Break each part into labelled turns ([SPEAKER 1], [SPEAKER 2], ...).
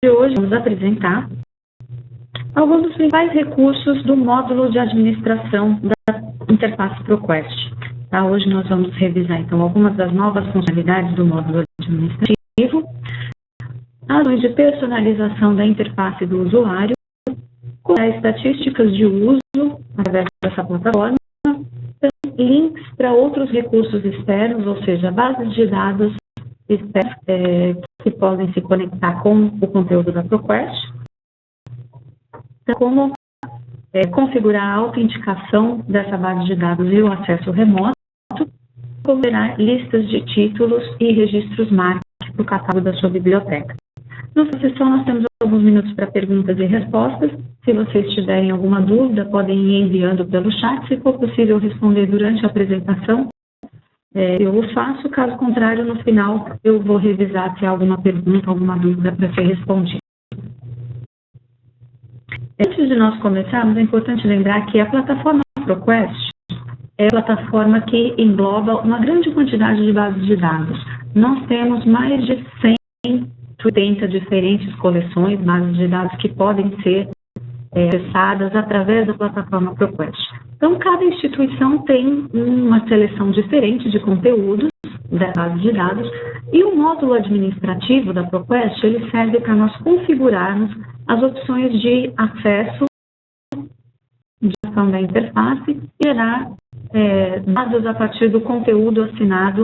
[SPEAKER 1] de hoje, vamos apresentar alguns dos principais recursos do módulo de administração da interface ProQuest. Tá? Hoje nós vamos revisar, então, algumas das novas funcionalidades do módulo administrativo, ações de personalização da interface do usuário, estatísticas de uso através dessa plataforma, links para outros recursos externos, ou seja, bases de dados externas que podem se conectar com o conteúdo da ProQuest, como configurar a autenticação dessa base de dados e o acesso remoto, como gerar listas de títulos e registros MARC para o catálogo da sua biblioteca. Nessa sessão nós temos alguns minutos para perguntas e respostas. Se vocês tiverem alguma dúvida, podem ir enviando pelo chat. Se for possível responder durante a apresentação, eu o faço. Caso contrário, no final eu vou revisar se há alguma pergunta, alguma dúvida para ser respondida. Antes de nós começarmos, é importante lembrar que a plataforma ProQuest é a plataforma que engloba uma grande quantidade de bases de dados. Nós temos mais de 180 diferentes coleções, bases de dados que podem ser acessadas através da plataforma ProQuest. Então, cada instituição tem uma seleção diferente de conteúdos da base de dados e o módulo administrativo da ProQuest, ele serve para nós configurarmos as opções de acesso de ação da interface e gerar dados a partir do conteúdo assinado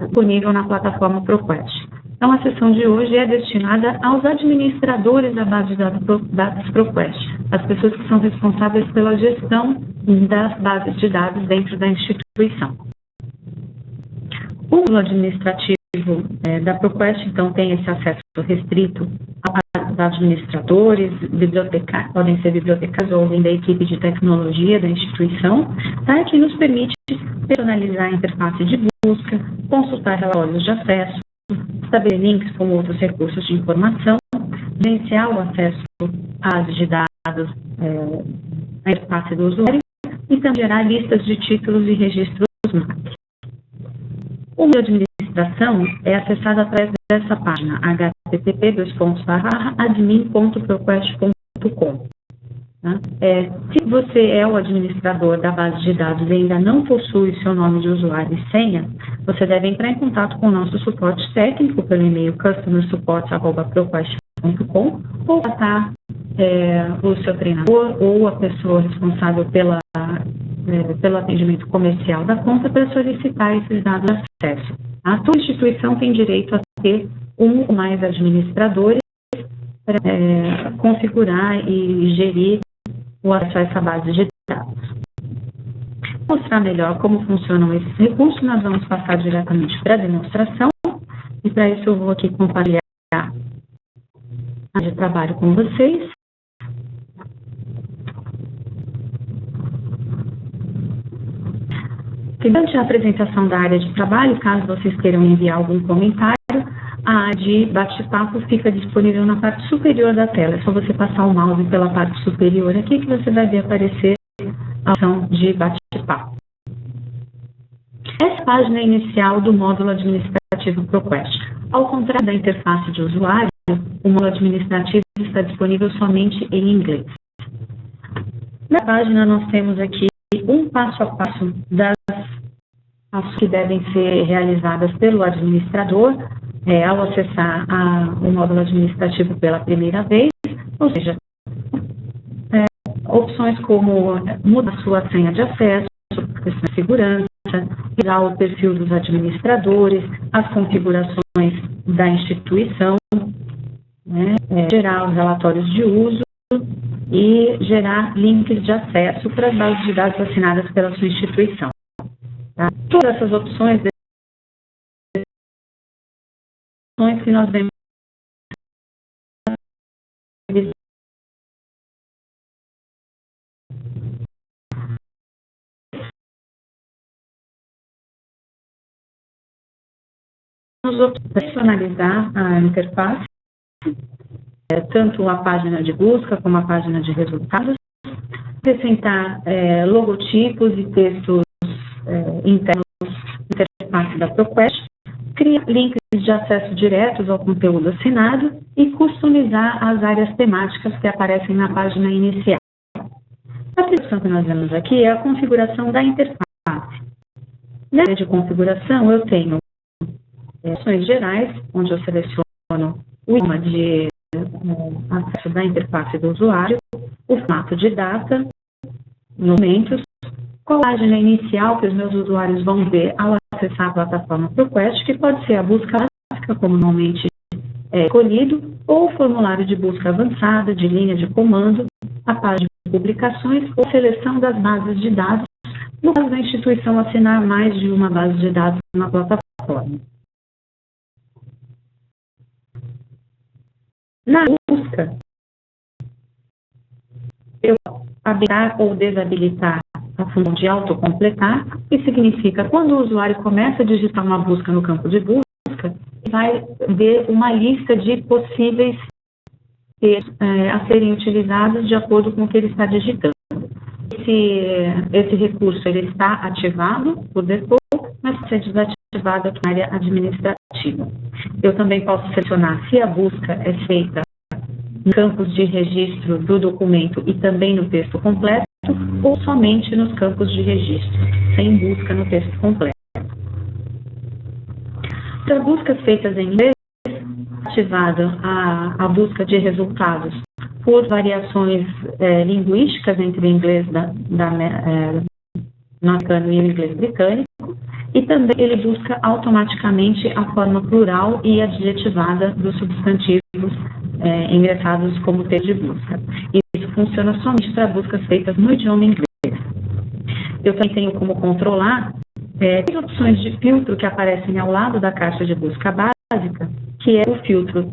[SPEAKER 1] disponível na plataforma ProQuest. Então, a sessão de hoje é destinada aos administradores da base de dados ProQuest, as pessoas que são responsáveis pela gestão das bases de dados dentro da instituição. O módulo administrativo da ProQuest, então, tem esse acesso restrito aos administradores, bibliotecários, podem ser bibliotecários ou alguém da equipe de tecnologia da instituição, tá? Que nos permite personalizar a interface de busca, consultar relatórios de acesso, estabelecer links com outros recursos de informação, gerenciar o acesso à base de dados à interface do usuário e também gerar listas de títulos e registros MARC. O módulo de administração é acessado através dessa página http://admin.proquest.com. Tá? Se você é o administrador da base de dados e ainda não possui seu nome de usuário e senha, você deve entrar em contato com o nosso suporte técnico pelo e-mail customersupport@proquest.com ou tratar o seu treinador ou a pessoa responsável pelo atendimento comercial da conta para solicitar esses dados de acesso. A sua instituição tem direito a ter um ou mais administradores para configurar e gerir o acesso a essa base de dados. Para mostrar melhor como funcionam esses recursos, nós vamos passar diretamente para a demonstração e para isso eu vou aqui compartilhar a área de trabalho com vocês. Durante a apresentação da área de trabalho, caso vocês queiram enviar algum comentário, a área de bate-papo fica disponível na parte superior da tela. É só você passar o mouse pela parte superior aqui que você vai ver aparecer a opção de bate-papo. Essa é a página inicial do módulo administrativo ProQuest. Ao contrário da interface de usuário, o módulo administrativo está disponível somente em inglês. Na página nós temos aqui um passo a passo das ações que devem ser realizadas pelo administrador ao acessar o módulo administrativo pela primeira vez, ou seja, opções como mudar sua senha de acesso, questão de segurança, criar o perfil dos administradores, as configurações da instituição, gerar os relatórios de uso e gerar links de acesso para as bases de dados assinadas pela sua instituição. Tá? Todas essas opções que nós vemos personalizar a interface, tanto a página de busca como a página de resultados, acrescentar logotipos e textos internos da interface da ProQuest, criar links de acesso diretos ao conteúdo assinado e customizar as áreas temáticas que aparecem na página inicial. A opção que nós vemos aqui é a configuração da interface. Na área de configuração, eu tenho opções gerais, onde eu seleciono o idioma de acesso da interface do usuário, o formato de data, momentos, qual a página inicial que os meus usuários vão ver ao acessar a plataforma ProQuest, que pode ser a busca básica, como normalmente é escolhido, ou o formulário de busca avançada, de linha de comando, a página de publicações ou seleção das bases de dados, no caso da instituição assinar mais de uma base de dados na plataforma. Na busca, eu vou habilitar ou desabilitar a função de autocompletar, que significa quando o usuário começa a digitar uma busca no campo de busca, vai ver uma lista de possíveis textos a serem utilizados de acordo com o que ele está digitando. Esse recurso ele está ativado por default, mas pode ser desativado aqui na área administrativa. Eu também posso selecionar se a busca é feita em campos de registro do documento e também no texto completo, ou somente nos campos de registro, sem busca no texto completo. Para buscas feitas em inglês, ativada a busca de resultados por variações linguísticas entre o inglês norte-americano e o inglês britânico, e também ele busca automaticamente a forma plural e adjetivada dos substantivos ingressados como texto de busca. Isso funciona somente para buscas feitas no idioma inglês. Eu também tenho como controlar três opções de filtro que aparecem ao lado da caixa de busca básica, que é o filtro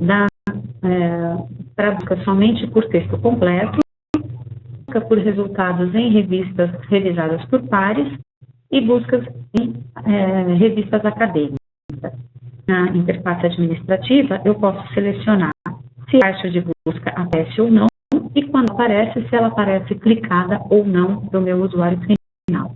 [SPEAKER 1] para busca somente por texto completo, busca por resultados em revistas revisadas por pares e buscas em revistas acadêmicas. Na interface administrativa, eu posso selecionar se a caixa de busca aparece ou não e quando aparece, se ela aparece clicada ou não para o meu usuário final.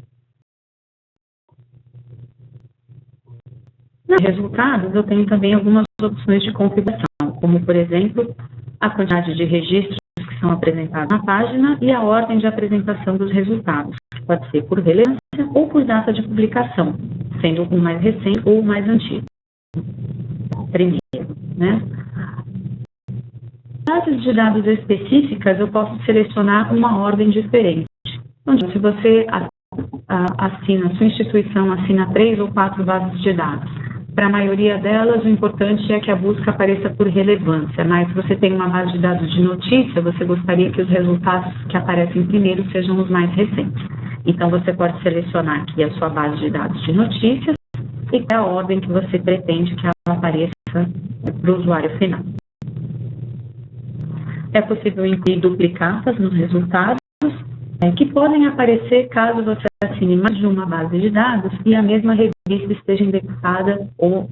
[SPEAKER 1] Nos resultados, eu tenho também algumas opções de configuração, como, por exemplo, a quantidade de registros que são apresentados na página e a ordem de apresentação dos resultados, que pode ser por relevância ou por data de publicação, sendo o mais recente ou o mais antigo. Primeiro, né? Bases de dados específicas, eu posso selecionar uma ordem diferente. Então, se você assina, sua instituição assina 3 ou 4 bases de dados, para a maioria delas, o importante é que a busca apareça por relevância, mas se você tem uma base de dados de notícia, você gostaria que os resultados que aparecem primeiro sejam os mais recentes. Então, você pode selecionar aqui a sua base de dados de notícias e a ordem que você pretende que ela apareça para o usuário final. É possível incluir duplicatas nos resultados, que podem aparecer caso você assine mais de uma base de dados e a mesma revista esteja indexada, ou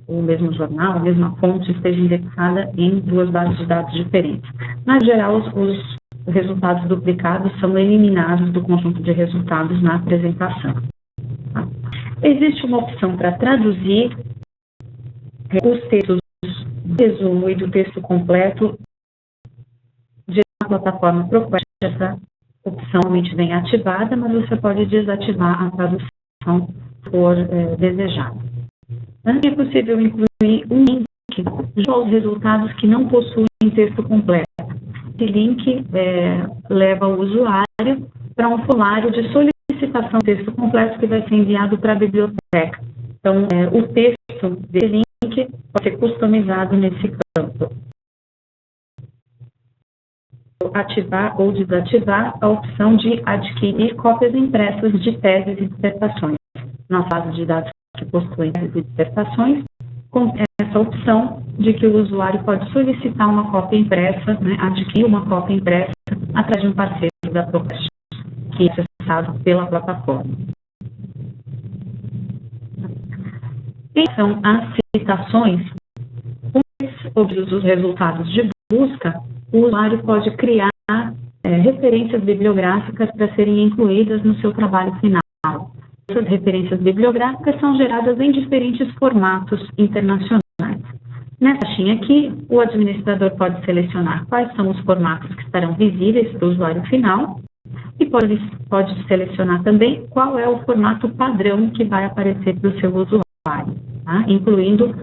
[SPEAKER 1] o mesmo jornal, a mesma fonte esteja indexada em 2 bases de dados diferentes. Mas, em geral, os resultados duplicados são eliminados do conjunto de resultados na apresentação. Tá? Existe uma opção para traduzir os textos do resumo e do texto completo na plataforma ProQuest. Essa opção realmente vem ativada, mas você pode desativar a tradução se for desejado. Também é possível incluir um link aos resultados que não possuem texto completo. Esse link leva o usuário para um formulário de solicitação de texto completo que vai ser enviado para a biblioteca. Então, o texto desse link pode ser customizado nesse campo. Ativar ou desativar a opção de adquirir cópias impressas de teses e dissertações. Na base de dados que possuem teses e dissertações, com essa opção de que o usuário pode solicitar uma cópia impressa, adquirir uma cópia impressa através de um parceiro da ProQuest, que é acessado pela plataforma. Em relação às citações, sobre os resultados de busca, o usuário pode criar referências bibliográficas para serem incluídas no seu trabalho final. essas referências bibliográficas são geradas em diferentes formatos internacionais. Nessa caixinha aqui, o administrador pode selecionar quais são os formatos que estarão visíveis para o usuário final e pode selecionar também qual é o formato padrão que vai aparecer para o seu usuário, tá? Incluindo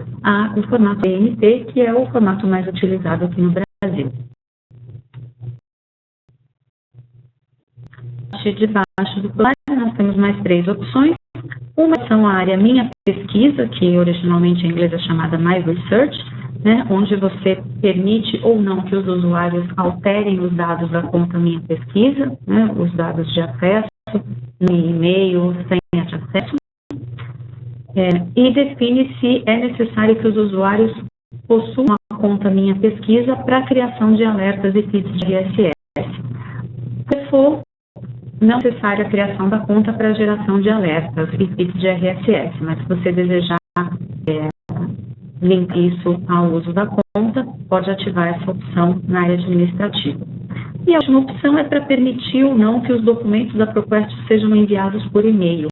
[SPEAKER 1] o formato PNT, que é o formato mais utilizado aqui no Brasil. Debaixo do usuário, nós temos mais 3 opções. Uma são a área Minha Pesquisa, que originalmente em inglês é chamada My Research, né, onde você permite ou não que os usuários alterem os dados da conta Minha Pesquisa, né, os dados de acesso, no e-mail, senha de acesso, e define se é necessário que os usuários possuam uma conta Minha Pesquisa para a criação de alertas e feeds de RSS. Se for não necessária a criação da conta para a geração de alertas e feeds de RSS, mas se você desejar linkar isso ao uso da conta, pode ativar essa opção na área administrativa. E a última opção é para permitir ou não que os documentos da ProQuest sejam enviados por e-mail.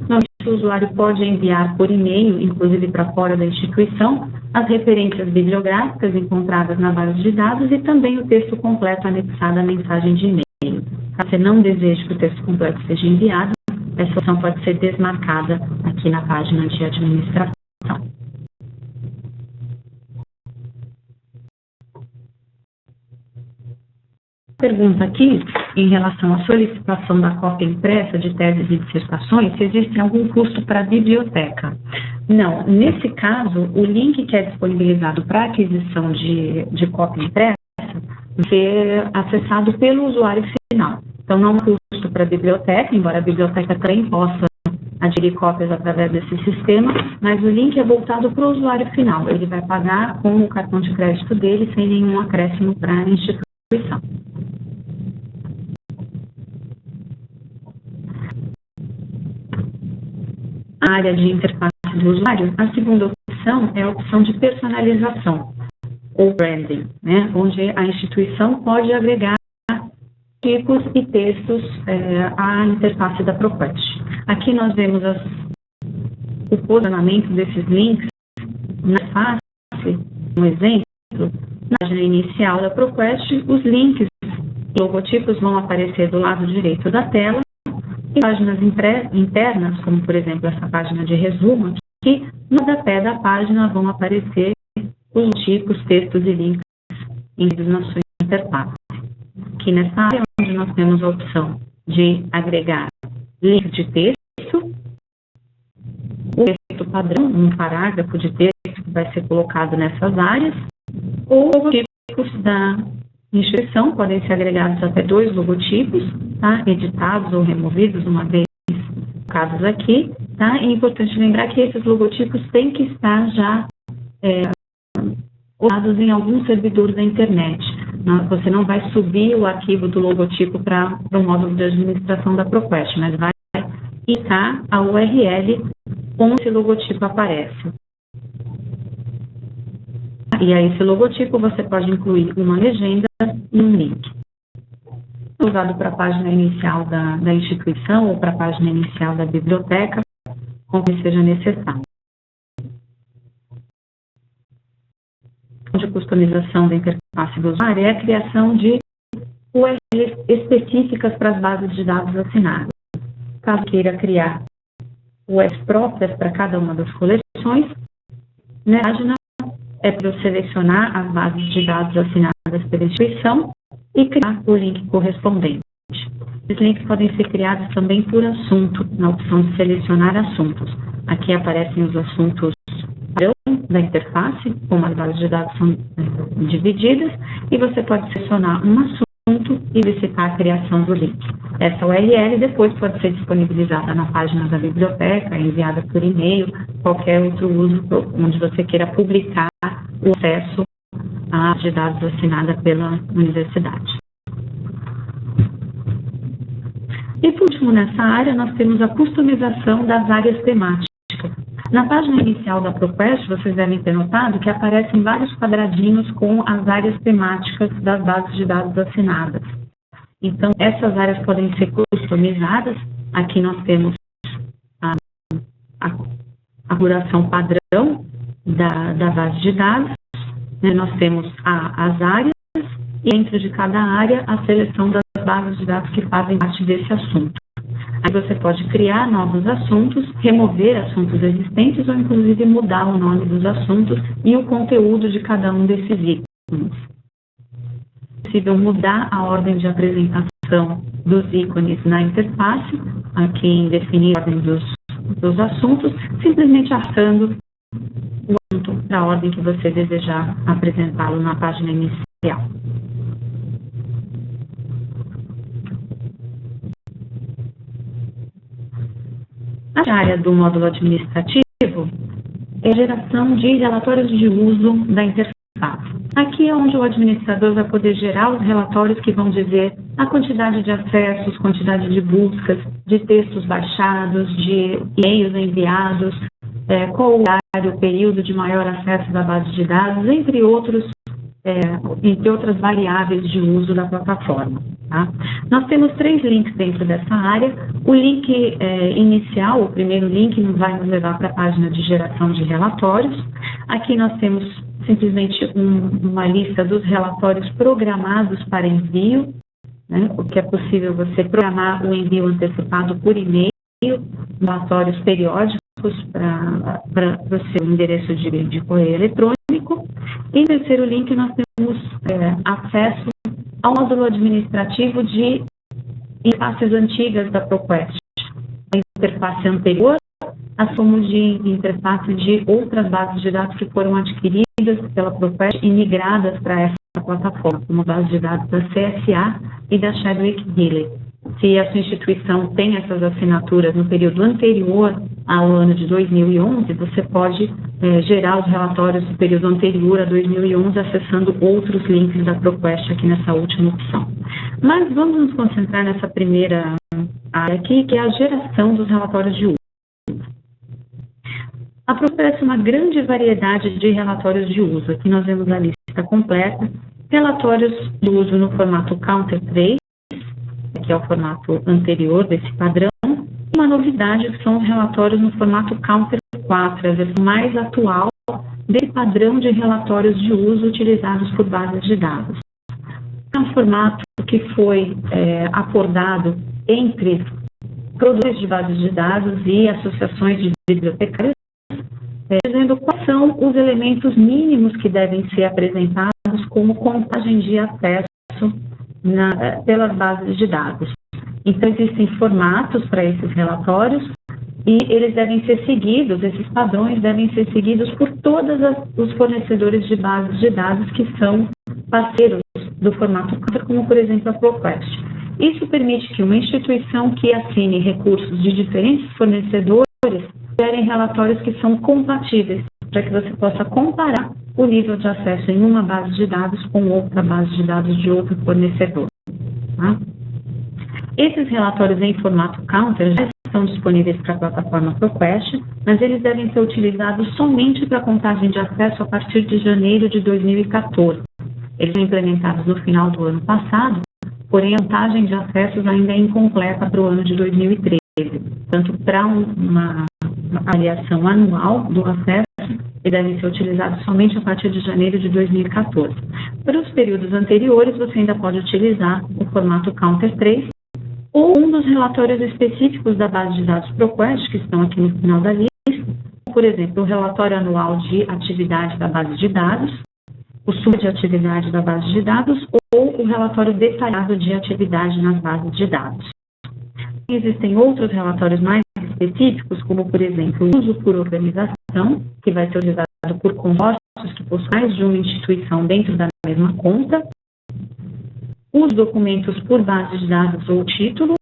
[SPEAKER 1] Normalmente o usuário pode enviar por e-mail, inclusive para fora da instituição, as referências bibliográficas encontradas na base de dados e também o texto completo anexado à mensagem de e-mail. Caso você não deseje que o texto completo seja enviado, essa opção pode ser desmarcada aqui na página de administração. Pergunta aqui, em relação à solicitação da cópia impressa de teses e dissertações, se existe algum custo para a biblioteca. Não, nesse caso, o link que é disponibilizado para aquisição de cópia impressa vai ser acessado pelo usuário final. Então, não há custo para a biblioteca, embora a biblioteca também possa adquirir cópias através desse sistema, mas o link é voltado para o usuário final. Ele vai pagar com o cartão de crédito dele, sem nenhum acréscimo para a instituição. A área de interface do usuário, a segunda opção é a opção de personalização, ou branding, né, onde a instituição pode agregar tipos e textos à interface da ProQuest. Aqui nós vemos o posicionamento desses links na interface, um exemplo, na página inicial da ProQuest, os links e logotipos vão aparecer do lado direito da tela, e páginas internas, como por exemplo essa página de resumo, que no rodapé da página vão aparecer os tipos, textos e links incluídos na sua interface. Aqui nessa área, onde nós temos a opção de agregar link de texto, o texto padrão, um parágrafo de texto que vai ser colocado nessas áreas, ou logotipos da instituição, podem ser agregados até 2 logotipos, tá? Editados ou removidos uma vez colocados aqui, tá? É importante lembrar que esses logotipos têm que estar já usados em algum servidor da internet. Você não vai subir o arquivo do logotipo para o módulo de administração da ProQuest, mas vai indicar a URL onde esse logotipo aparece. E a esse logotipo você pode incluir uma legenda e um link. Usado para a página inicial da instituição ou para a página inicial da biblioteca, conforme seja necessário. De customização da interface do usuário é a criação de URLs específicas para as bases de dados assinadas. Caso queira criar URLs próprias para cada uma das coleções, na página é para selecionar as bases de dados assinadas pela instituição e criar o link correspondente. Esses links podem ser criados também por assunto, na opção de selecionar assuntos. Aqui aparecem os assuntos da interface, como as bases de dados são divididas, e você pode selecionar um assunto e licitar a criação do link. Essa URL depois pode ser disponibilizada na página da biblioteca, enviada por e-mail, qualquer outro uso onde você queira publicar o acesso à base de dados assinada pela universidade. E por último, nessa área, nós temos a customização das áreas temáticas. Na página inicial da ProQuest, vocês devem ter notado que aparecem vários quadradinhos com as áreas temáticas das bases de dados assinadas. Então, essas áreas podem ser customizadas. Aqui nós temos a configuração padrão da base de dados, né? Nós temos as áreas e dentro de cada área a seleção das bases de dados que fazem parte desse assunto. Aí você pode criar novos assuntos, remover assuntos existentes ou inclusive mudar o nome dos assuntos e o conteúdo de cada um desses ícones. É possível mudar a ordem de apresentação dos ícones na interface, aqui em definir a ordem dos assuntos, simplesmente arrastando o assunto para a ordem que você desejar apresentá-lo na página inicial. A área do módulo administrativo é a geração de relatórios de uso da interface. Aqui é onde o administrador vai poder gerar os relatórios que vão dizer a quantidade de acessos, quantidade de buscas, de textos baixados, de e-mails enviados, qual o horário, o período de maior acesso da base de dados, entre outras variáveis de uso da plataforma. Tá? Nós temos 3 links dentro dessa área. O link inicial, o primeiro link, vai nos levar para a página de geração de relatórios. Aqui nós temos simplesmente uma lista dos relatórios programados para envio, né? O que é possível você programar o envio antecipado por e-mail, relatórios periódicos para o seu endereço de correio eletrônico. Em terceiro link, nós temos acesso ao módulo administrativo de interfaces antigas da ProQuest. A interface anterior, assim como de interface de outras bases de dados que foram adquiridas pela ProQuest e migradas para essa plataforma, como base de dados da CSA e da Chadwick Healy. Se a sua instituição tem essas assinaturas no período anterior ao ano de 2011, você pode gerar os relatórios do período anterior a 2011 acessando outros links da ProQuest aqui nessa última opção. Mas vamos nos concentrar nessa primeira área aqui, que é a geração dos relatórios de uso. A ProQuest oferece uma grande variedade de relatórios de uso. Aqui nós vemos a lista completa. Relatórios de uso no formato Counter 3, que é o formato anterior desse padrão, e uma novidade que são os relatórios no formato Counter 4, a versão mais atual desse padrão de relatórios de uso utilizados por bases de dados. É um formato que foi acordado entre produtores de bases de dados e associações de bibliotecários, dizendo quais são os elementos mínimos que devem ser apresentados como contagem de acesso pelas bases de dados. Então, existem formatos para esses relatórios e eles devem ser seguidos, esses padrões devem ser seguidos por todos os fornecedores de bases de dados que são parceiros do formato Counter, como, por exemplo, a ProQuest. Isso permite que uma instituição que assine recursos de diferentes fornecedores gerem relatórios que são compatíveis, para que você possa comparar o nível de acesso em uma base de dados com outra base de dados de outro fornecedor. Tá? Esses relatórios em formato Counter já estão disponíveis para a plataforma ProQuest, mas eles devem ser utilizados somente para contagem de acesso a partir de janeiro de 2014. Eles foram implementados no final do ano passado, porém a contagem de acessos ainda é incompleta para o ano de 2013. Portanto, para uma avaliação anual do acesso, e devem ser utilizados somente a partir de janeiro de 2014. Para os períodos anteriores, você ainda pode utilizar o formato Counter 3 ou um dos relatórios específicos da base de dados ProQuest, que estão aqui no final da lista, por exemplo, o relatório anual de atividade da base de dados, o sumário de atividade da base de dados ou o relatório detalhado de atividade nas bases de dados. Existem outros relatórios mais específicos, como, por exemplo, o uso por organização, que vai ser utilizado por consórcios que possuem mais de uma instituição dentro da mesma conta, os documentos por base de dados ou título,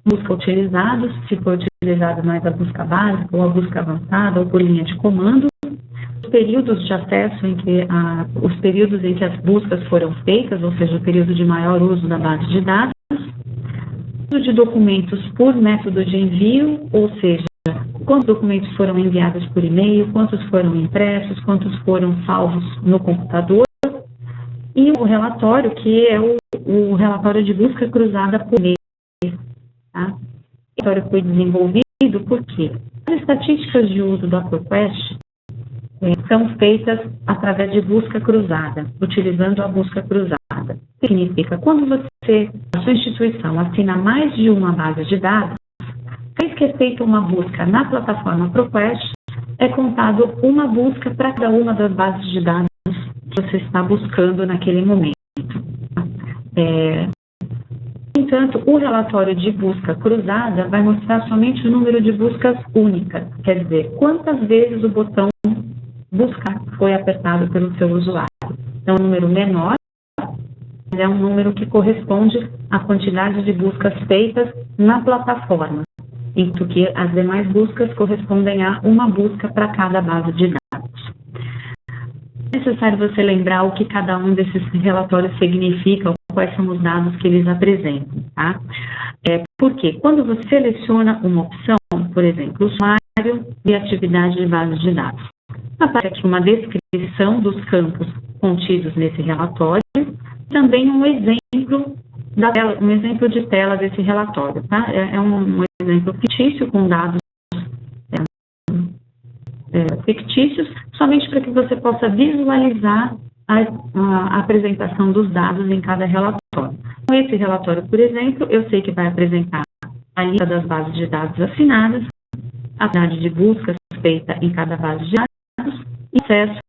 [SPEAKER 1] busca utilizados, se for utilizado mais a busca básica ou a busca avançada ou por linha de comando, os períodos de acesso os períodos em que as buscas foram feitas, ou seja, o período de maior uso da base de dados, uso de documentos por método de envio, ou seja, quantos documentos foram enviados por e-mail, quantos foram impressos, quantos foram salvos no computador, e o relatório, que é o relatório de busca cruzada por e-mail. Tá? O relatório foi desenvolvido porque as estatísticas de uso da ProQuest são feitas através de busca cruzada, utilizando a busca cruzada. Significa, quando você, a sua instituição, assina mais de uma base de dados, vez que é feita uma busca na plataforma ProQuest, é contado uma busca para cada uma das bases de dados que você está buscando naquele momento. No entanto, o relatório de busca cruzada vai mostrar somente o número de buscas únicas, quer dizer, quantas vezes o botão buscar foi apertado pelo seu usuário. Então, um número menor é um número que corresponde à quantidade de buscas feitas na plataforma, enquanto que as demais buscas correspondem a uma busca para cada base de dados. É necessário você lembrar o que cada um desses relatórios significa, quais são os dados que eles apresentam, tá? Porque quando você seleciona uma opção, por exemplo, usuário e atividade de base de dados, aparece aqui uma descrição dos campos contidos nesse relatório, também um exemplo de tela desse relatório, tá? É um exemplo fictício com dados fictícios, somente para que você possa visualizar a apresentação dos dados em cada relatório. Com esse relatório, por exemplo, eu sei que vai apresentar a lista das bases de dados assinadas, a quantidade de buscas feita em cada base de dados, acesso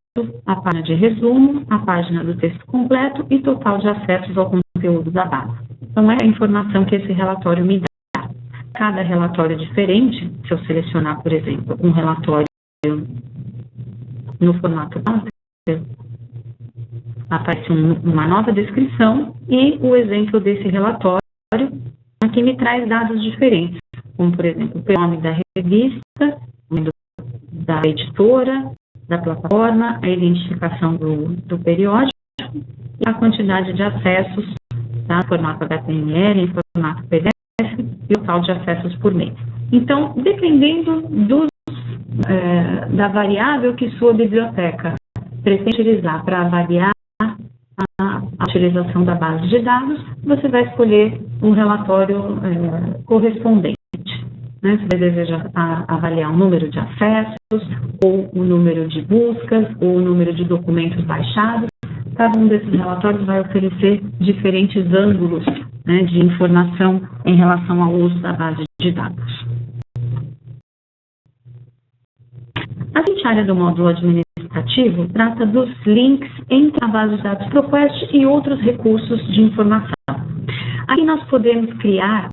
[SPEAKER 1] à página de resumo, a página do texto completo e total de acessos ao conteúdo da base. Então, é a informação que esse relatório me dá. Cada relatório é diferente. Se eu selecionar, por exemplo, um relatório no formato master, aparece uma nova descrição e o exemplo desse relatório aqui me traz dados diferentes, como, por exemplo, o nome da revista, o nome da editora, da plataforma, a identificação do periódico e a quantidade de acessos, tá, em formato HTML, em formato PDF e o total de acessos por mês. Então, dependendo da variável que sua biblioteca pretende utilizar para avaliar a utilização da base de dados, você vai escolher um relatório correspondente. Né? Se você deseja avaliar o número de acessos, ou o número de buscas, ou o número de documentos baixados, cada um desses relatórios vai oferecer diferentes ângulos, né, de informação em relação ao uso da base de dados. A seguinte área do módulo administrativo trata dos links entre a base de dados ProQuest e outros recursos de informação. Aqui nós podemos criar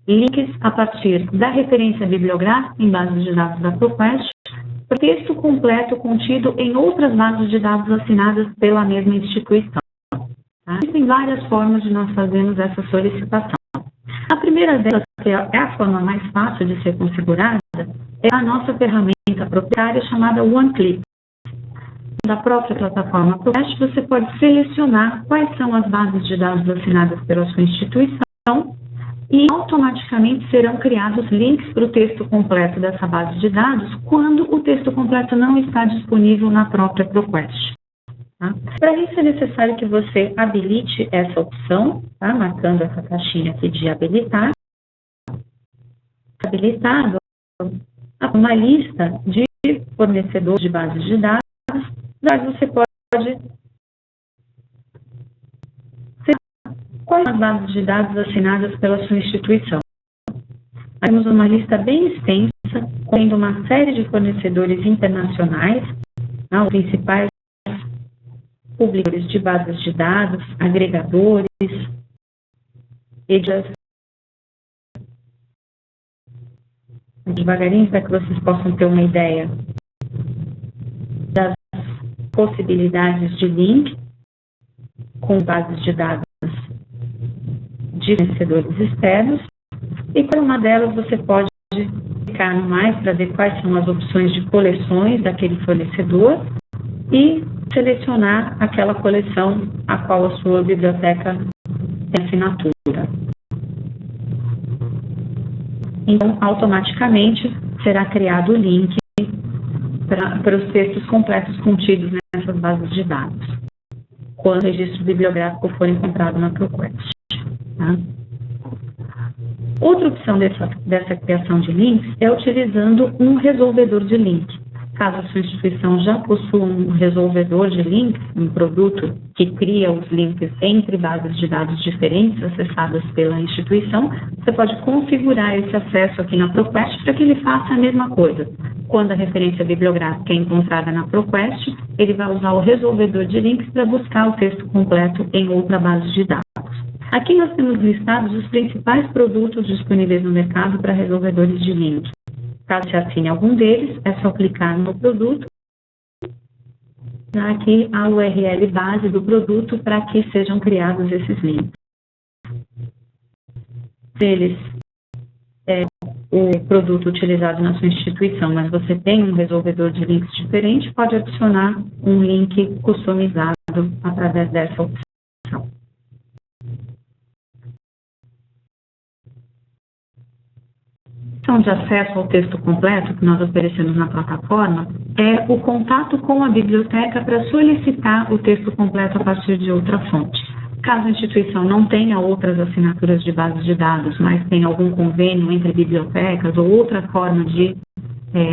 [SPEAKER 1] links a partir da referência bibliográfica em bases de dados da ProQuest, para texto completo contido em outras bases de dados assinadas pela mesma instituição. Tá? Existem várias formas de nós fazermos essa solicitação. A primeira delas, que é a forma mais fácil de ser configurada, é a nossa ferramenta proprietária chamada OneClick. Da própria plataforma ProQuest, você pode selecionar quais são as bases de dados assinadas pela sua instituição e automaticamente serão criados links para o texto completo dessa base de dados quando o texto completo não está disponível na própria ProQuest. Tá? Para isso é necessário que você habilite essa opção, tá? Marcando essa caixinha aqui de habilitar. Habilitado, uma lista de fornecedores de bases de dados, mas você pode quais são as bases de dados assinadas pela sua instituição. Temos uma lista bem extensa, tendo uma série de fornecedores internacionais, os principais publicadores de bases de dados, agregadores, editores. Devagarinho, para que vocês possam ter uma ideia das possibilidades de link com bases de dados de fornecedores externos, e para uma delas você pode clicar no mais para ver quais são as opções de coleções daquele fornecedor e selecionar aquela coleção a qual a sua biblioteca tem assinatura. Então, automaticamente será criado o link para os textos completos contidos nessas bases de dados, quando o registro bibliográfico for encontrado na ProQuest. Tá? Outra opção dessa criação de links é utilizando um resolvedor de link. Caso a sua instituição já possua um resolvedor de links, um produto que cria os links entre bases de dados diferentes acessadas pela instituição, você pode configurar esse acesso aqui na ProQuest para que ele faça a mesma coisa. Quando a referência bibliográfica é encontrada na ProQuest, ele vai usar o resolvedor de links para buscar o texto completo em outra base de dados. Aqui nós temos listados os principais produtos disponíveis no mercado para resolvedores de links. Caso você assine algum deles, é só clicar no produto, dar aqui a URL base do produto para que sejam criados esses links. Se eles é o produto utilizado na sua instituição, mas você tem um resolvedor de links diferente, pode adicionar um link customizado através dessa opção. De acesso ao texto completo que nós oferecemos na plataforma é o contato com a biblioteca para solicitar o texto completo a partir de outra fonte. Caso a instituição não tenha outras assinaturas de bases de dados, mas tenha algum convênio entre bibliotecas ou outra forma de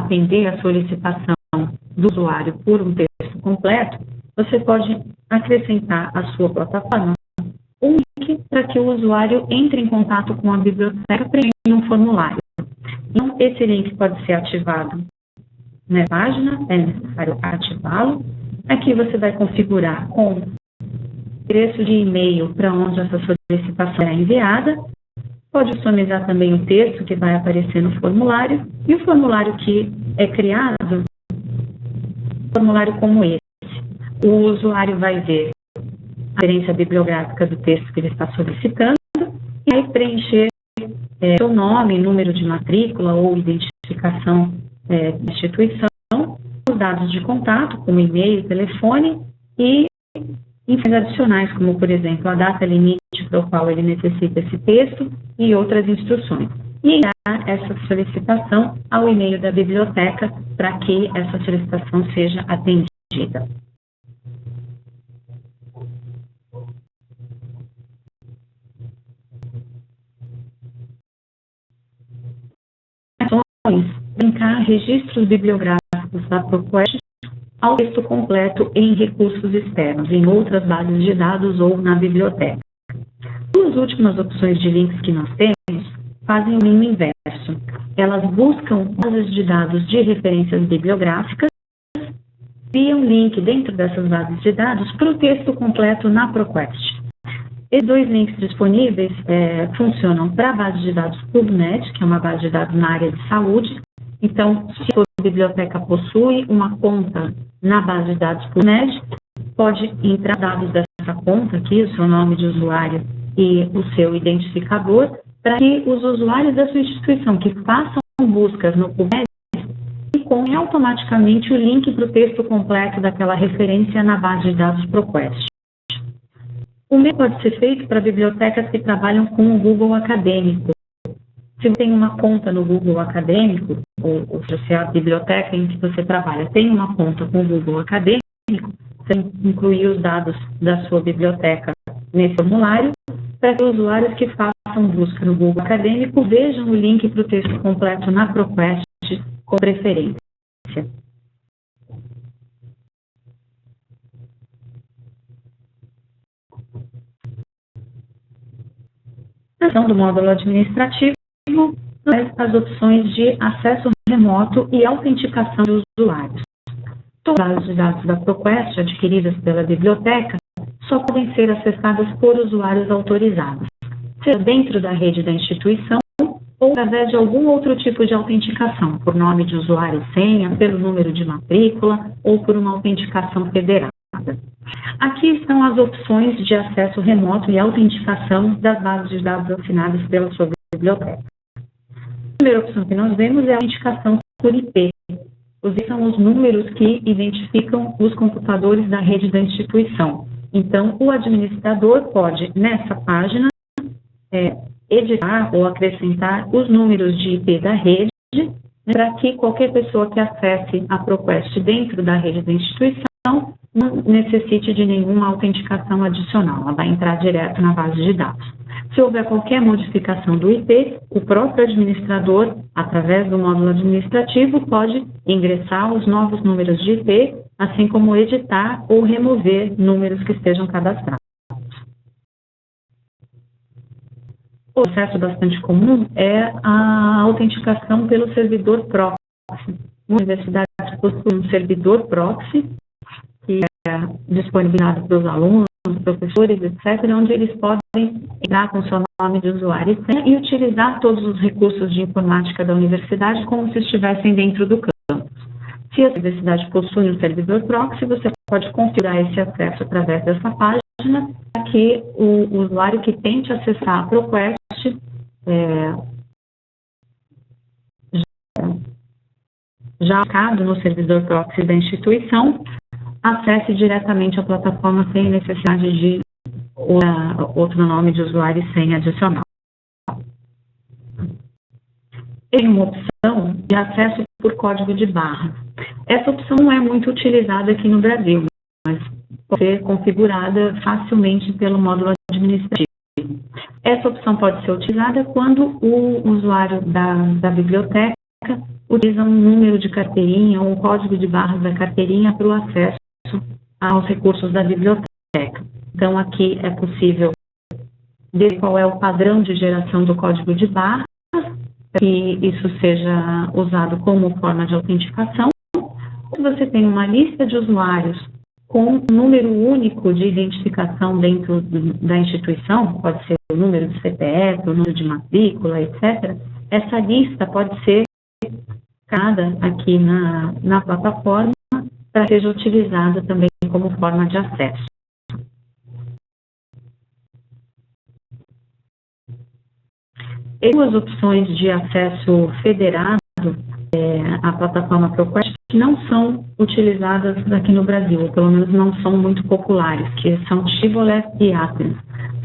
[SPEAKER 1] atender a solicitação do usuário por um texto completo, você pode acrescentar à sua plataforma um link para que o usuário entre em contato com a biblioteca preenchendo um formulário. Então, esse link pode ser ativado na página, é necessário ativá-lo. Aqui você vai configurar com o endereço de e-mail para onde essa solicitação é enviada. Pode customizar também o texto que vai aparecer no formulário. E o formulário que é criado, um formulário como esse. O usuário vai ver a referência bibliográfica do texto que ele está solicitando e vai preencher seu nome, número de matrícula ou identificação da instituição, os dados de contato, como e-mail, telefone e informações adicionais, como, por exemplo, a data limite para o qual ele necessita esse texto e outras instruções. E enviar essa solicitação ao e-mail da biblioteca para que essa solicitação seja atendida. Linkar registros bibliográficos da ProQuest ao texto completo em recursos externos, em outras bases de dados ou na biblioteca. Duas últimas opções de links que nós temos fazem o caminho inverso. Elas buscam bases de dados de referências bibliográficas e enviam link dentro dessas bases de dados para o texto completo na ProQuest. Esses dois links disponíveis funcionam para a base de dados PubMed, que é uma base de dados na área de saúde. Então, se a biblioteca possui uma conta na base de dados PubMed, pode entrar dados dessa conta aqui, o seu nome de usuário e o seu identificador, para que os usuários da sua instituição que façam buscas no PubMed encontrem automaticamente o link para o texto completo daquela referência na base de dados ProQuest. O mesmo pode ser feito para bibliotecas que trabalham com o Google Acadêmico. Se você tem uma conta no Google Acadêmico, ou se a biblioteca em que você trabalha tem uma conta com o Google Acadêmico, você incluir os dados da sua biblioteca nesse formulário, para que os usuários que façam busca no Google Acadêmico vejam o link para o texto completo na ProQuest com preferência. Do módulo administrativo, as opções de acesso remoto e autenticação de usuários. Todas as bases de dados da ProQuest adquiridas pela biblioteca só podem ser acessadas por usuários autorizados, seja dentro da rede da instituição ou através de algum outro tipo de autenticação, por nome de usuário e senha, pelo número de matrícula ou por uma autenticação federada. Aqui estão as opções de acesso remoto e autenticação das bases de dados assinadas pela sua biblioteca. A primeira opção que nós vemos é a autenticação por IP. São os números que identificam os computadores da rede da instituição. Então, o administrador pode, nessa página, editar ou acrescentar os números de IP da rede, para que qualquer pessoa que acesse a ProQuest dentro da rede da instituição não necessite de nenhuma autenticação adicional, ela vai entrar direto na base de dados. Se houver qualquer modificação do IP, o próprio administrador, através do módulo administrativo, pode ingressar os novos números de IP, assim como editar ou remover números que estejam cadastrados. O processo bastante comum é a autenticação pelo servidor proxy. As universidades possuem um servidor proxy, que é disponibilizado para os alunos, professores, etc., onde eles podem entrar com seu nome de usuário e utilizar todos os recursos de informática da universidade como se estivessem dentro do campus. Se a universidade possui um servidor proxy, você pode configurar esse acesso através dessa página, para que o usuário que tente acessar a ProQuest já marcado no servidor proxy da instituição, acesse diretamente a plataforma sem necessidade de outro nome de usuário e senha adicional. Tem uma opção de acesso por código de barra. Essa opção não é muito utilizada aqui no Brasil, mas pode ser configurada facilmente pelo módulo administrativo. Essa opção pode ser utilizada quando o usuário da biblioteca utiliza um número de carteirinha ou um código de barras da carteirinha para o acesso aos recursos da biblioteca. Então, aqui é possível ver qual é o padrão de geração do código de barras, para que isso seja usado como forma de autenticação. Se você tem uma lista de usuários com um número único de identificação dentro da instituição, pode ser o número de CPF, o número de matrícula, etc., essa lista pode ser colocada aqui na plataforma para que seja utilizada também como forma de acesso. Tem duas opções de acesso federado à plataforma ProQuest que não são utilizadas aqui no Brasil, ou pelo menos não são muito populares, que são Shibboleth e Athens.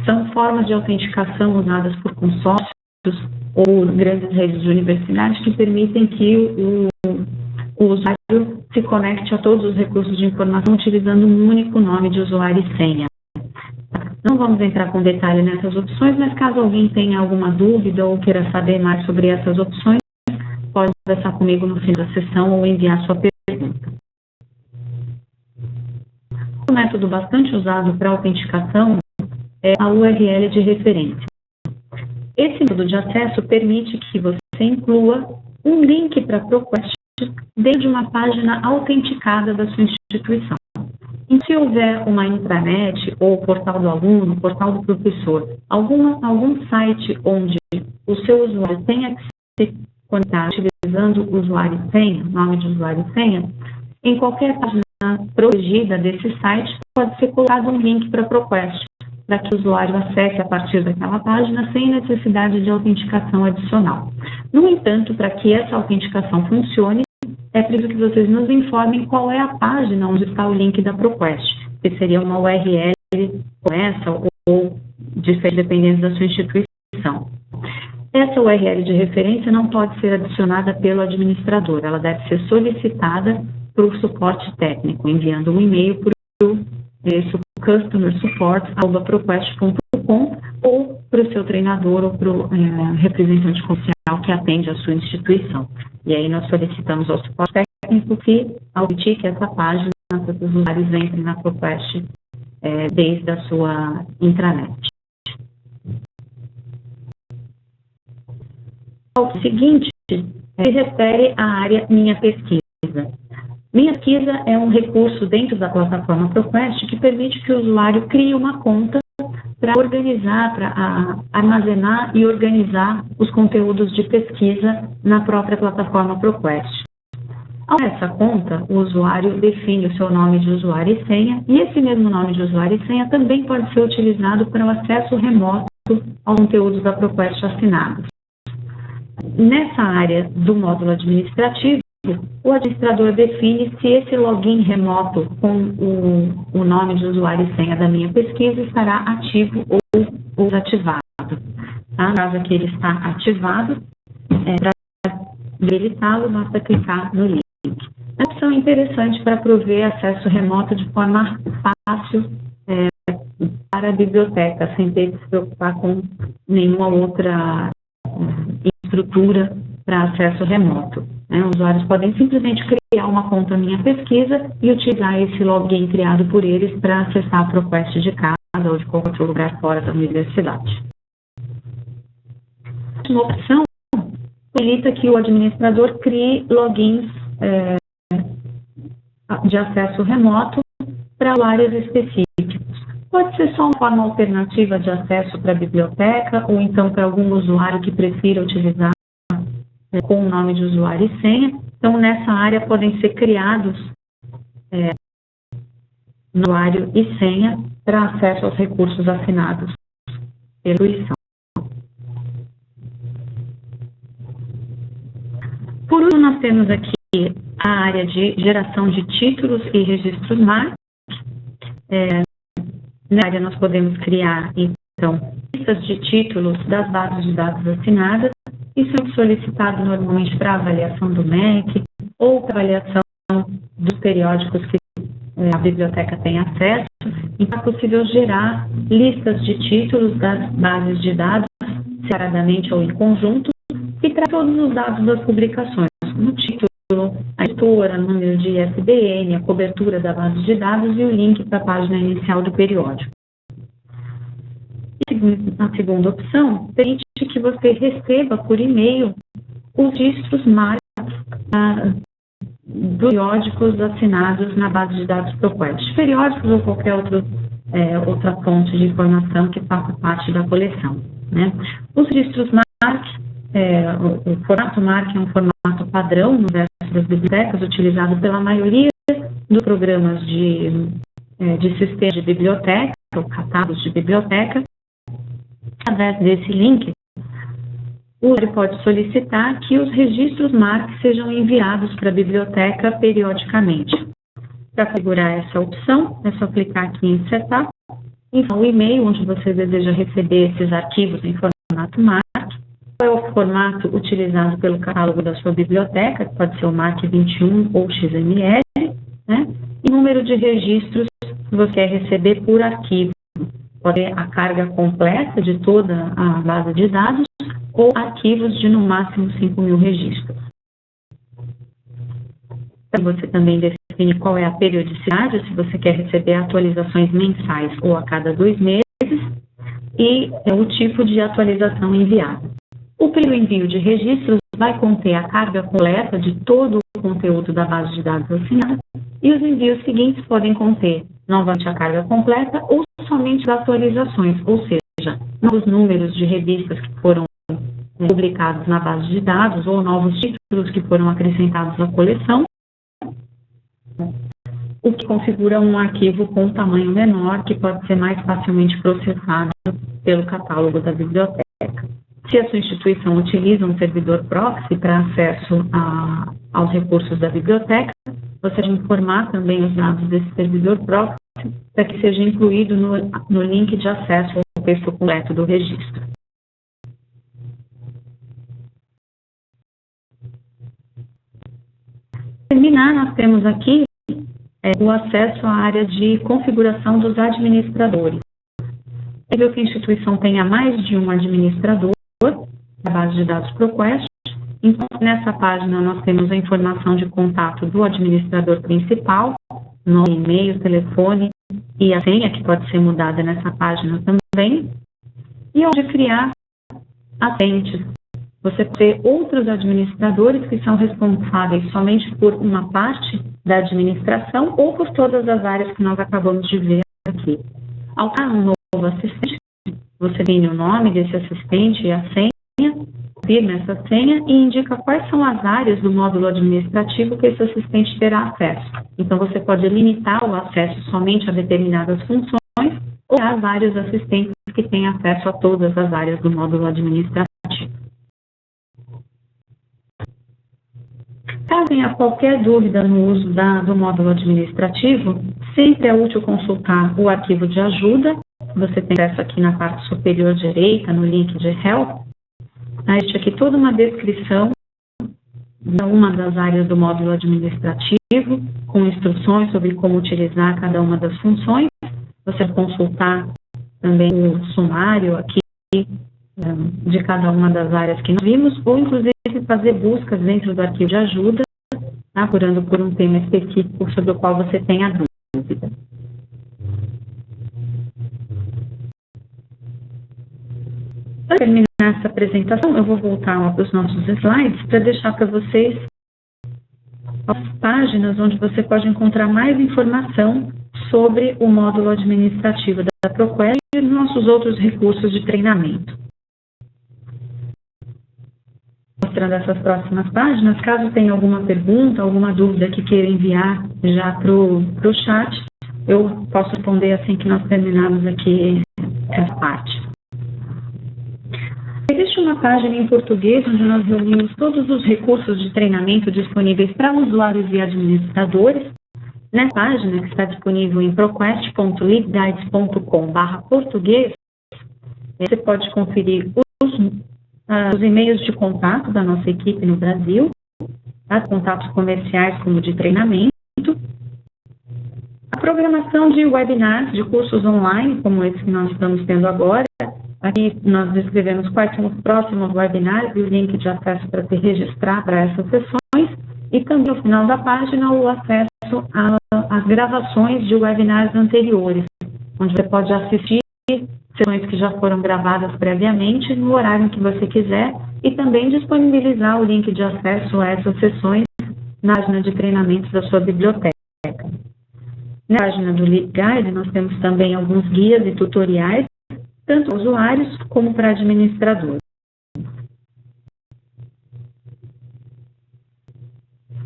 [SPEAKER 1] São formas de autenticação usadas por consórcios ou grandes redes de universidades que permitem que o usuário se conecte a todos os recursos de informação utilizando um único nome de usuário e senha. Não vamos entrar com detalhe nessas opções, mas caso alguém tenha alguma dúvida ou queira saber mais sobre essas opções, pode conversar comigo no fim da sessão ou enviar sua pergunta. Um método bastante usado para autenticação é a URL de referência. Esse método de acesso permite que você inclua um link para a ProQuest dentro de uma página autenticada da sua instituição. E se houver uma intranet ou portal do aluno, portal do professor, algum site onde o seu usuário tenha que se conectar utilizando o usuário e senha, nome de usuário e senha, em qualquer página protegida desse site pode ser colocado um link para a ProQuest, para que o usuário acesse a partir daquela página sem necessidade de autenticação adicional. No entanto, para que essa autenticação funcione, é preciso que vocês nos informem qual é a página onde está o link da ProQuest, que seria uma URL como essa ou diferente dependendo da sua instituição. Essa URL de referência não pode ser adicionada pelo administrador, ela deve ser solicitada para o suporte técnico, enviando um e-mail para o customersupport@proquest.com ou para o seu treinador ou para o representante comercial que atende a sua instituição. E aí nós solicitamos ao suporte técnico que autentique essa página para que os usuários entrem na ProQuest desde a sua intranet. O seguinte se refere à área Minha Pesquisa. Minha Pesquisa é um recurso dentro da plataforma ProQuest que permite que o usuário crie uma conta para organizar, para armazenar e organizar os conteúdos de pesquisa na própria plataforma ProQuest. Ao criar essa conta, o usuário define o seu nome de usuário e senha, e esse mesmo nome de usuário e senha também pode ser utilizado para o acesso remoto aos conteúdos da ProQuest assinados. Nessa área do módulo administrativo, o administrador define se esse login remoto com o nome de usuário e senha da minha pesquisa estará ativo ou desativado. Tá? No caso aqui ele está ativado, para habilitá-lo basta clicar no link. É uma opção interessante para prover acesso remoto de forma fácil para a biblioteca, sem ter que se preocupar com nenhuma outra estrutura para acesso remoto. Os usuários podem simplesmente criar uma conta Minha Pesquisa e utilizar esse login criado por eles para acessar a ProQuest de casa ou de qualquer outro lugar fora da universidade. Uma opção possibilita que o administrador crie logins de acesso remoto para usuários específicos. Pode ser só uma forma alternativa de acesso para a biblioteca, ou então para algum usuário que prefira utilizar com o nome de usuário e senha. Então, nessa área podem ser criados usuário e senha para acesso aos recursos assinados pela instituição. Por último, nós temos aqui a área de geração de títulos e registros MARC. Na área nós podemos criar, então, listas de títulos das bases de dados assinadas. Isso é solicitado normalmente para avaliação do MEC ou para avaliação dos periódicos que a biblioteca tem acesso. Então, é possível gerar listas de títulos das bases de dados, separadamente ou em conjunto, e traz todos os dados das publicações, no título, a editora, número de ISBN, a cobertura da base de dados e o link para a página inicial do periódico. A segunda opção permite que você receba por e-mail os registros MARC dos periódicos assinados na base de dados ProQuest, periódicos ou qualquer outra fonte de informação que faça parte da coleção. Os registros MARC, o formato MARC é um formato padrão no resto das bibliotecas, utilizado pela maioria dos programas de sistemas de biblioteca, ou catálogos de biblioteca. Através desse link, o usuário pode solicitar que os registros MARC sejam enviados para a biblioteca periodicamente. Para configurar essa opção, é só clicar aqui em Setup, enviar o e-mail onde você deseja receber esses arquivos em formato MARC, qual é o formato utilizado pelo catálogo da sua biblioteca, que pode ser o MARC 21 ou XML, e o número de registros que você quer receber por arquivo. Pode ser a carga completa de toda a base de dados ou arquivos de no máximo 5.000 registros. Você também define qual é a periodicidade, se você quer receber atualizações mensais ou a cada 2 meses, e o tipo de atualização enviada. O primeiro envio de registros vai conter a carga completa de todo o conteúdo da base de dados assinada, e os envios seguintes podem conter novamente a carga completa ou somente as atualizações, ou seja, novos números de revistas que foram publicados na base de dados ou novos títulos que foram acrescentados à coleção, o que configura um arquivo com tamanho menor que pode ser mais facilmente processado pelo catálogo da biblioteca. Se a sua instituição utiliza um servidor proxy para acesso aos recursos da biblioteca, você deve informar também os dados desse servidor proxy para que seja incluído no link de acesso ao texto completo do registro. Para terminar, nós temos aqui o acesso à área de configuração dos administradores. É possível que a instituição tenha mais de um administrador da base de dados ProQuest. Então, nessa página, nós temos a informação de contato do administrador principal, nome, e-mail, telefone e a senha, que pode ser mudada nessa página também. E onde criar assistentes. Você pode ter outros administradores que são responsáveis somente por uma parte da administração ou por todas as áreas que nós acabamos de ver aqui. Ao criar um novo assistente, você tem o nome desse assistente e a senha, confirma essa senha e indica quais são as áreas do módulo administrativo que esse assistente terá acesso. Então, você pode limitar o acesso somente a determinadas funções ou a vários assistentes que têm acesso a todas as áreas do módulo administrativo. Caso tenha qualquer dúvida no uso do módulo administrativo, sempre é útil consultar o arquivo de ajuda. Você tem acesso aqui na parte superior direita, no link de Help. Existe aqui toda uma descrição de uma das áreas do módulo administrativo, com instruções sobre como utilizar cada uma das funções. Você vai consultar também o sumário aqui de cada uma das áreas que nós vimos, ou inclusive fazer buscas dentro do arquivo de ajuda, procurando por um tema específico sobre o qual você tenha dúvida. Para terminar essa apresentação, eu vou voltar para os nossos slides para deixar para vocês as páginas onde você pode encontrar mais informação sobre o módulo administrativo da ProQuest e os nossos outros recursos de treinamento. Mostrando essas próximas páginas, caso tenha alguma pergunta, alguma dúvida que queira enviar já para o chat, eu posso responder assim que nós terminarmos aqui essa parte. Existe uma página em português onde nós reunimos todos os recursos de treinamento disponíveis para usuários e administradores. Nessa página, que está disponível em proquest.libguides.com/português, você pode conferir os e-mails de contato da nossa equipe no Brasil, contatos comerciais como de treinamento, a programação de webinars, de cursos online, como esse que nós estamos tendo agora. Aqui nós descrevemos quais são os próximos webinars e o link de acesso para se registrar para essas sessões, e também no final da página o acesso às gravações de webinars anteriores, onde você pode assistir sessões que já foram gravadas previamente no horário que você quiser e também disponibilizar o link de acesso a essas sessões na página de treinamentos da sua biblioteca. Na página do LibGuide nós temos também alguns guias e tutoriais, tanto para usuários como para administradores.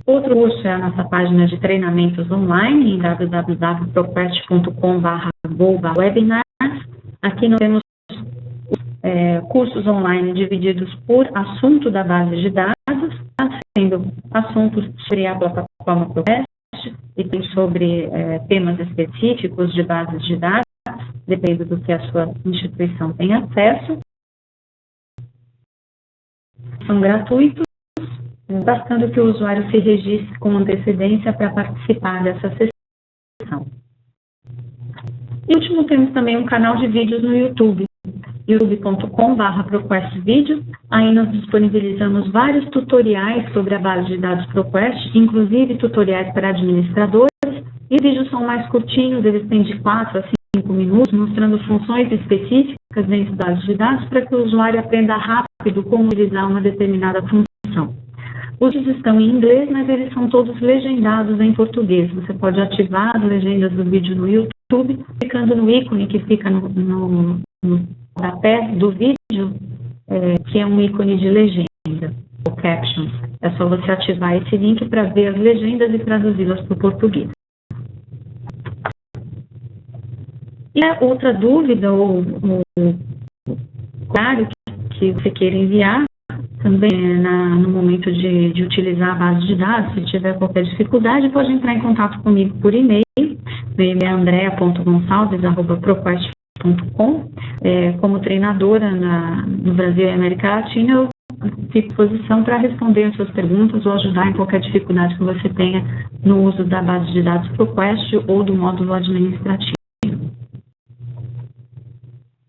[SPEAKER 1] Outro curso é a nossa página de treinamentos online em www.proquest.com/go/webinars. Aqui nós temos cursos online divididos por assunto da base de dados, sendo assuntos sobre a plataforma ProQuest e tem sobre temas específicos de bases de dados, depende do que a sua instituição tem acesso. São gratuitos, bastando que o usuário se registre com antecedência para participar dessa sessão. E último, temos também um canal de vídeos no YouTube, youtube.com/ProQuestVideo. Aí nós disponibilizamos vários tutoriais sobre a base de dados ProQuest, inclusive tutoriais para administradores, e os vídeos são mais curtinhos, eles têm de 4 a 5 minutos, mostrando funções específicas dentro da base de dados para que o usuário aprenda rápido como utilizar uma determinada função. Os vídeos estão em inglês, mas eles são todos legendados em português. Você pode ativar as legendas do vídeo no YouTube, clicando no ícone que fica no rodapé do vídeo, que é um ícone de legenda, o captions. É só você ativar esse link para ver as legendas e traduzi-las para o português. E a outra dúvida ou comentário que você queira enviar, também no momento de utilizar a base de dados, se tiver qualquer dificuldade, pode entrar em contato comigo por e-mail. Meu e-mail é andrea.gonçalves@proquest.com. Como treinadora no Brasil e América Latina, eu fico à disposição para responder as suas perguntas ou ajudar em qualquer dificuldade que você tenha no uso da base de dados ProQuest ou do módulo administrativo.